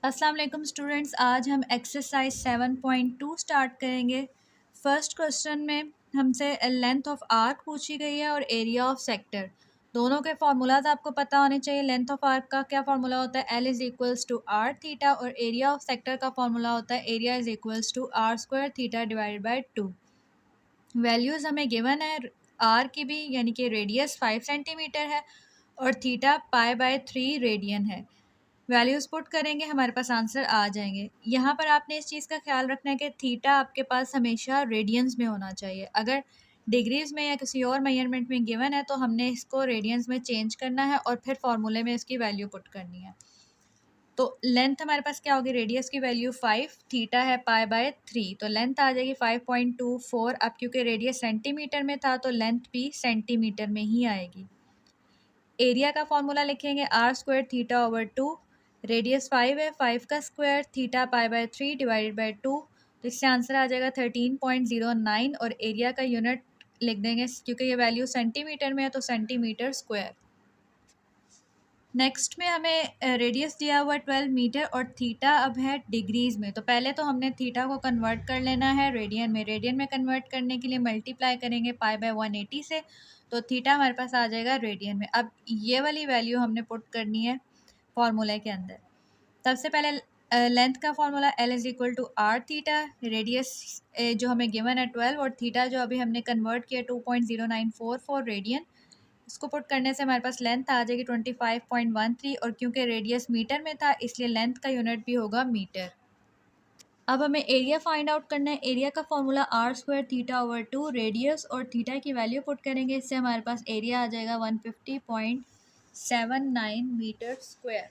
अस्सलाम वालेकुम स्टूडेंट्स, आज हम एक्सरसाइज 7.2 स्टार्ट करेंगे। फर्स्ट क्वेश्चन में हमसे लेंथ ऑफ आर्क पूछी गई है और एरिया ऑफ सेक्टर। दोनों के फार्मूलाज आपको पता होने चाहिए। लेंथ ऑफ आर्क का क्या फार्मूला होता है, L is equals to R theta, और एरिया ऑफ सेक्टर का फार्मूला होता है area is equals to R square theta divided by 2। Values हमें गिवन है आर की भी, यानी कि रेडियस 5 सेंटीमीटर है और थीटा पाई/3 रेडियन है। वैल्यूज़ पुट करेंगे, हमारे पास आंसर आ जाएंगे। यहाँ पर आपने इस चीज़ का ख्याल रखना है कि थीटा आपके पास हमेशा रेडियंस में होना चाहिए। अगर डिग्रीज़ में या किसी और मेजरमेंट में गिवन है तो हमने इसको रेडियंस में चेंज करना है और फिर फार्मूले में इसकी वैल्यू पुट करनी है। तो लेंथ हमारे पास क्या होगी, रेडियस की वैल्यू 5, थीटा है पाई/3, तो लेंथ आ जाएगी 5.24। अब क्योंकि रेडियस सेंटीमीटर में था तो लेंथ भी सेंटीमीटर में ही आएगी। एरिया का फॉर्मूला लिखेंगे R square theta over 2। Radius 5 है, 5 का स्क्वायर थीटा पाई/3 डिवाइडेड बाई 2, तो इससे आंसर आ जाएगा 13.09। और एरिया का यूनिट लिख देंगे, क्योंकि ये वैल्यू सेंटीमीटर में है तो सेंटीमीटर स्क्वायर। नेक्स्ट में हमें रेडियस दिया हुआ 12 मीटर और थीटा अब है डिग्रीज़ में। तो पहले तो हमने थीटा को कन्वर्ट कर लेना है रेडियन में। रेडियन में कन्वर्ट करने के लिए मल्टीप्लाई करेंगे पाई/180 से, तो थीटा हमारे पास आ जाएगा रेडियन में। अब ये वाली वैल्यू हमने पुट करनी है फॉर्मूले के अंदर। सबसे पहले लेंथ का formula L is equal to R theta, radius जो हमें गिवन है 12 और थीटा जो अभी हमने कन्वर्ट किया 2.0944 रेडियन। इसको पुट करने से हमारे पास लेंथ आ जाएगी 25.13, और क्योंकि रेडियस मीटर में था इसलिए लेंथ का यूनिट भी होगा मीटर। अब हमें एरिया फाइंड आउट करना है। एरिया का formula R square theta over 2, radius और थीटा की वैल्यू पुट करेंगे, इससे हमारे पास एरिया आ जाएगा 150.79 मीटर स्क्वायर।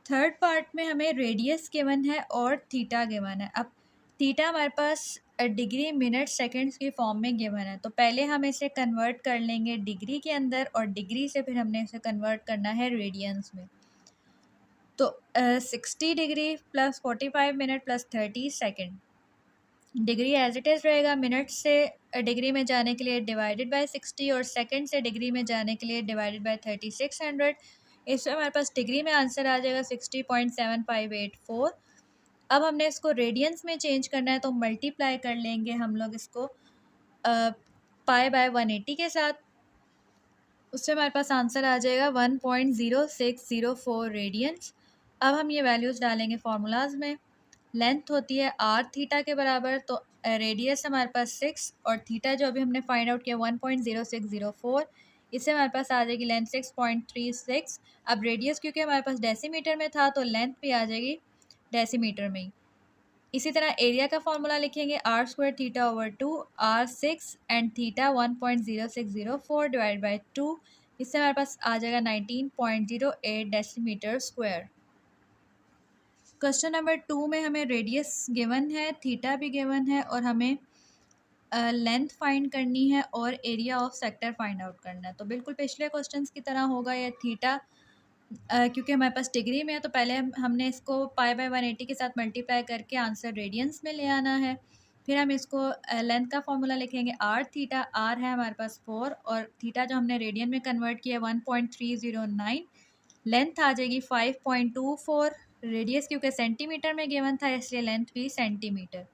थर्ड पार्ट में हमें रेडियस गिवन है और थीटा गिवन है। अब थीटा हमारे पास डिग्री मिनट सेकंड्स की फॉर्म में गिवन है, तो पहले हम इसे कन्वर्ट कर लेंगे डिग्री के अंदर और डिग्री से फिर हमने इसे कन्वर्ट करना है रेडियंस में। तो 60 degree plus 45 minute plus 30 second. Degree as it is रहेगा, मिनट से डिग्री में जाने के लिए डिवाइडेड बाय 60 और सेकंड से डिग्री में जाने के लिए डिवाइडेड बाय 3600। इसमें हमारे पास डिग्री में आंसर आ जाएगा 60.7584। अब हमने इसको रेडियंस में चेंज करना है, तो मल्टीप्लाई कर लेंगे हम लोग इसको पाई/180 के साथ। उससे हमारे पास आंसर आ जाएगा 1.0604 रेडियंस। अब हम ये वैल्यूज़ डालेंगे फार्मूलाज में। लेंथ होती है आर थीटा के बराबर, तो रेडियस हमारे पास 6 और थीटा जो अभी हमने फाइंड आउट किया 1.0604, इससे हमारे पास आ जाएगी लेंथ 6.36। अब रेडियस क्योंकि हमारे पास डेसीमीटर में था तो लेंथ भी आ जाएगी डेसीमीटर में ही। इसी तरह एरिया का फॉर्मूला लिखेंगे R square theta over 2, R 6 and theta 1.0604 divide by 2, इससे हमारे पास आ जाएगा 19.08 डेसीमीटर स्क्वायर। क्वेश्चन नंबर 2 में हमें रेडियस गिवन है, थीटा भी गिवन है और हमें लेंथ फाइंड करनी है और area of sector find out करना है। तो बिल्कुल पिछले क्वेश्चंस की तरह होगा ये थीटा, क्योंकि हमारे पास डिग्री में है तो पहले हमने इसको पाई/180 के साथ मल्टीप्लाई करके आंसर रेडियंस में ले आना है। फिर हम इसको लेंथ का फॉर्मूला लिखेंगे आर थीटा, आर है हमारे पास 4 और थीटा जो हमने रेडियन में कन्वर्ट किया 1.309। लेंथ आ जाएगी 5.24। रेडियस क्योंकि सेंटीमीटर में गिवन था इसलिए लेंथ भी सेंटीमीटर।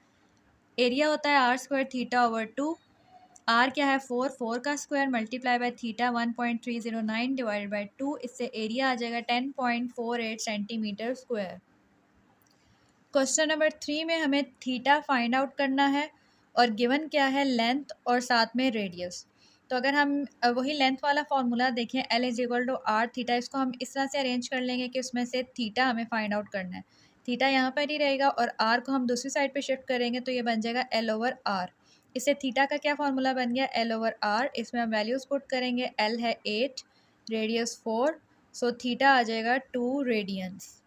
एरिया होता है R square theta over 2। R क्या है 4, 4 का square multiply by theta 1.309 divided by 2, इससे एरिया आ जाएगा 10.48 सेंटीमीटर स्क्वायर। क्वेश्चन नंबर 3 में हमें थीटा फाइंड आउट करना है और गिवन क्या है, लेंथ और साथ में रेडियस। तो अगर हम वही लेंथ वाला फॉर्मूला देखें, L is equal to R theta, इसको हम इस तरह से अरेंज कर लेंगे कि उसमें से थीटा हमें फाइंड आउट करना है। थीटा यहाँ पर ही रहेगा और आर को हम दूसरी साइड पे शिफ्ट करेंगे तो ये बन जाएगा एल ओवर आर। इससे थीटा का क्या फॉर्मूला बन गया, एल ओवर आर। इसमें हम वैल्यूज़ पुट करेंगे, एल है 8, रेडियस 4, सो थीटा आ जाएगा 2 रेडियंस।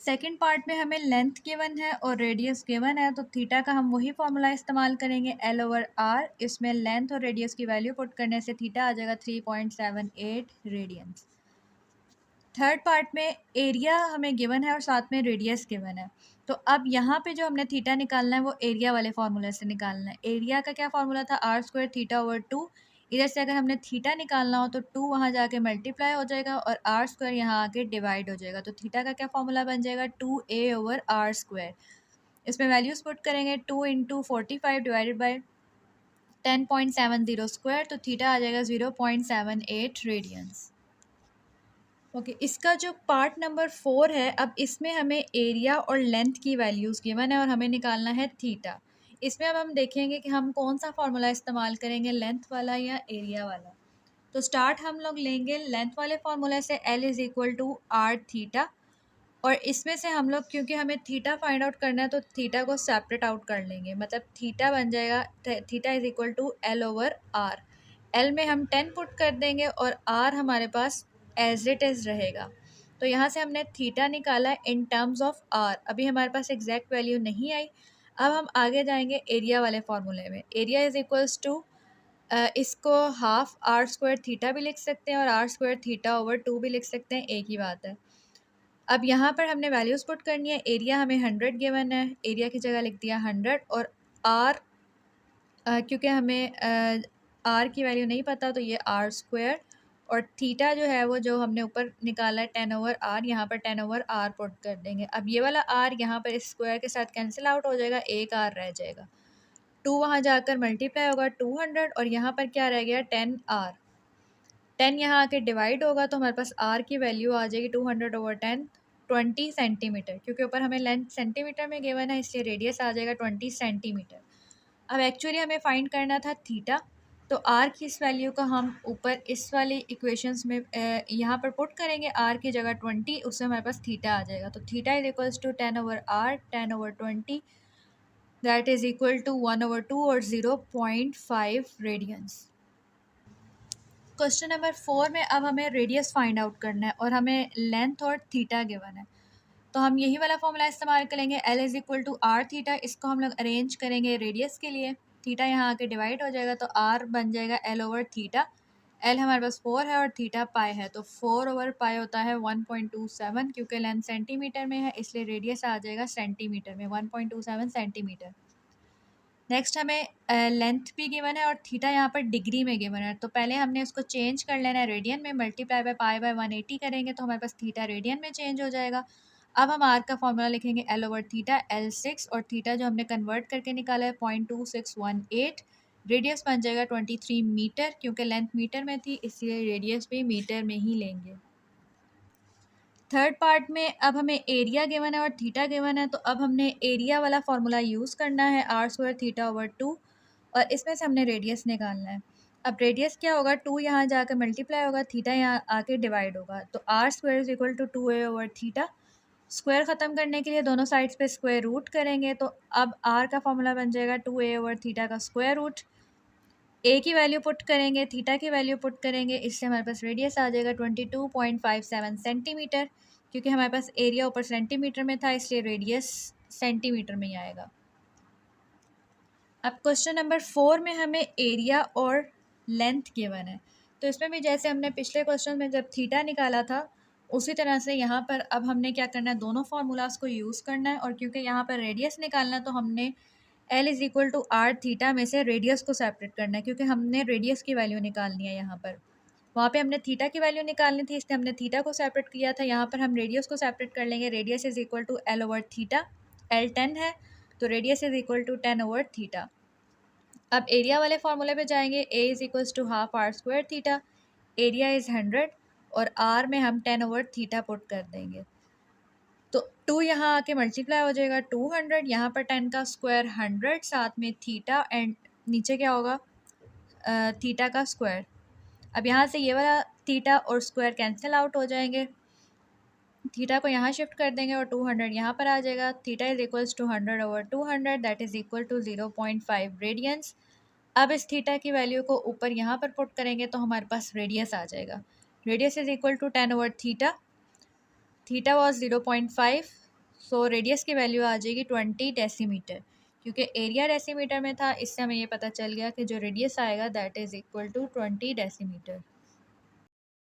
सेकेंड पार्ट में हमें लेंथ गिवन है और रेडियस गिवन है, तो थीटा का हम वही फॉर्मूला इस्तेमाल करेंगे, एल ओवर आर। इसमें लेंथ और रेडियस की वैल्यू पुट करने से थीटा आ जाएगा 3.78 रेडियंस। थर्ड पार्ट में एरिया हमें गिवन है और साथ में रेडियस गिवन है, तो अब यहाँ पे जो हमने थीटा निकालना है वो एरिया वाले फार्मूले से निकालना है। एरिया का क्या फार्मूला था, आर स्क्वायर थीटा ओवर 2। इधर से अगर हमने थीटा निकालना हो तो 2 वहाँ जाके मल्टीप्लाई हो जाएगा और आर स्क्वायर यहाँ आके डिवाइड हो जाएगा। तो थीटा का क्या फॉर्मूला बन जाएगा, 2a/r²। इसमें वैल्यूज़ पुट करेंगे, 2 × 45 डिवाइडेड बाई 10.70 स्क्वायर, तो थीटा आ जाएगा 0.78 रेडियंस। ओके, इसका जो पार्ट नंबर 4 है, अब इसमें हमें एरिया और लेंथ की वैल्यूज़ गिवन है और हमें निकालना है थीटा। इसमें अब हम देखेंगे कि हम कौन सा फार्मूला इस्तेमाल करेंगे, लेंथ वाला या एरिया वाला। तो स्टार्ट हम लोग लेंगे लेंथ वाले फार्मूले से, L=r थीटा। और इसमें से हम लोग, क्योंकि हमें थीटा फाइंड आउट करना है, तो थीटा को सेपरेट आउट कर लेंगे। मतलब थीटा बन जाएगा, थीटा=L/r। एल में हम 10 पुट कर देंगे और आर हमारे पास एज इट इज़ रहेगा। तो यहाँ से हमने थीटा निकाला इन टर्म्स ऑफ आर। अभी हमारे पास एग्जैक्ट वैल्यू नहीं आई। अब हम आगे जाएंगे एरिया वाले फार्मूले में। एरिया = इसको ½ r² थीटा भी लिख सकते हैं और r² θ/2 भी लिख सकते हैं, एक ही बात है। अब यहाँ पर हमने वैल्यूज़ पुट करनी है। एरिया हमें 100 गिवन है, एरिया की जगह लिख दिया 100। और आर, क्योंकि हमें आर की वैल्यू नहीं पता, तो ये r²। और थीटा जो है वो जो हमने ऊपर निकाला है 10/r, यहाँ पर 10/r पुट कर देंगे। अब ये वाला r यहाँ पर इस स्क्वायर के साथ कैंसिल आउट हो जाएगा, एक r रह जाएगा। 2 वहाँ जाकर मल्टीप्लाई होगा 200 और यहाँ पर क्या रह गया, 10r। 10 यहाँ आके डिवाइड होगा तो हमारे पास r की वैल्यू आ जाएगी 200/10, 20 सेंटीमीटर। क्योंकि ऊपर हमें लेंथ सेंटीमीटर में गिवन है, इसलिए रेडियस आ जाएगा 20 सेंटीमीटर। अब एक्चुअली हमें फाइंड करना था थीटा, तो r की इस वैल्यू को हम ऊपर इस वाली इक्वेशंस में यहाँ पर पुट करेंगे, r की जगह 20, उससे हमारे पास थीटा आ जाएगा। तो theta = 10/r, 10/20, that is equal to 1/2 और 0.5 रेडियंस। क्वेश्चन नंबर 4 में अब हमें रेडियस फाइंड आउट करना है और हमें लेंथ और थीटा गिवन है। तो हम यही वाला फॉर्मूला इस्तेमाल करेंगे, L=r थीटा। इसको हम लोग अरेंज करेंगे रेडियस के लिए। थीटा यहाँ आके डिवाइड हो जाएगा तो r बन जाएगा L/थीटा। L हमारे पास 4 है और थीटा पाई है, तो 4/पाई होता है 1.27। क्योंकि लेंथ सेंटीमीटर में है इसलिए रेडियस आ जाएगा सेंटीमीटर में, 1.27 सेंटीमीटर। नेक्स्ट हमें लेंथ भी गिवन है और थीटा यहाँ पर डिग्री में गिवन है। तो पहले हमने उसको चेंज कर लेना है रेडियन में, मल्टीप्लाई बाय पाई/180 करेंगे तो हमारे पास थीटा रेडियन में चेंज हो जाएगा। अब हम आर का फॉर्मूला लिखेंगे L/थीटा, L6, और थीटा जो हमने कन्वर्ट करके निकाला है 0.2618। रेडियस बन जाएगा 23 मीटर। क्योंकि लेंथ मीटर में थी इसलिए रेडियस भी मीटर में ही लेंगे। थर्ड पार्ट में अब हमें एरिया गिवन है और थीटा गिवन है, तो अब हमने एरिया वाला फार्मूला यूज़ करना है, r² θ/2, और इसमें से हमने रेडियस निकालना है। अब रेडियस क्या होगा, 2 यहाँ जाकर मल्टीप्लाई होगा, थीटा यहाँ आके डिवाइड होगा, तो r² = 2a/θ। स्क्वायर ख़त्म करने के लिए दोनों साइड्स पे स्क्वायर रूट करेंगे, तो अब r का फॉर्मूला बन जाएगा 2a/θ का स्क्वायर रूट। ए की वैल्यू पुट करेंगे, थीटा की वैल्यू पुट करेंगे, इससे हमारे पास रेडियस आ जाएगा 22.57 सेंटीमीटर। क्योंकि हमारे पास एरिया ऊपर सेंटीमीटर में था इसलिए रेडियस सेंटीमीटर में ही आएगा। अब क्वेश्चन नंबर 4 में हमें एरिया और लेंथ गिवन है। तो इसमें भी जैसे हमने पिछले क्वेश्चन में जब थीटा निकाला था, उसी तरह से यहाँ पर अब हमने क्या करना है, दोनों फार्मूलाज को यूज़ करना है। और क्योंकि यहाँ पर रेडियस निकालना है तो हमने L=r थीटा में से रेडियस को सेपरेट करना है, क्योंकि हमने रेडियस की वैल्यू निकालनी है। यहाँ पर वहाँ पे हमने थीटा की वैल्यू निकालनी थी इसलिए हमने थीटा को सेपरेट किया था। यहाँ पर हम रेडियस को सेपरेट कर लेंगे। रेडियस L/θ, L 10 है तो रेडियस = 10/θ। अब एरिया वाले फार्मूले पे जाएंगे, A = ½ r² θ, एरिया इज़ 100 और r में हम 10/θ पुट कर देंगे। तो 2 यहाँ आके मल्टीप्लाई हो जाएगा 200, यहाँ पर 10 का स्क्वायर 100, साथ में थीटा एंड नीचे क्या होगा, थीटा का स्क्वायर। अब यहाँ से ये वाला थीटा और स्क्वायर कैंसिल आउट हो जाएंगे, थीटा को यहाँ शिफ्ट कर देंगे और 200 यहाँ पर आ जाएगा। Theta is equals to 100/200, that is equal to 0.5 radians. अब इस थीटा की वैल्यू को ऊपर यहाँ पर पुट करेंगे तो हमारे पास रेडियस आ जाएगा। Radius is equal to 10/θ, theta was 0.5, so radius की वैल्यू आ जाएगी 20 डेसीमीटर। क्योंकि एरिया डेसीमीटर में था इससे हमें ये पता चल गया कि जो रेडियस आएगा that is equal to 20 decimetre.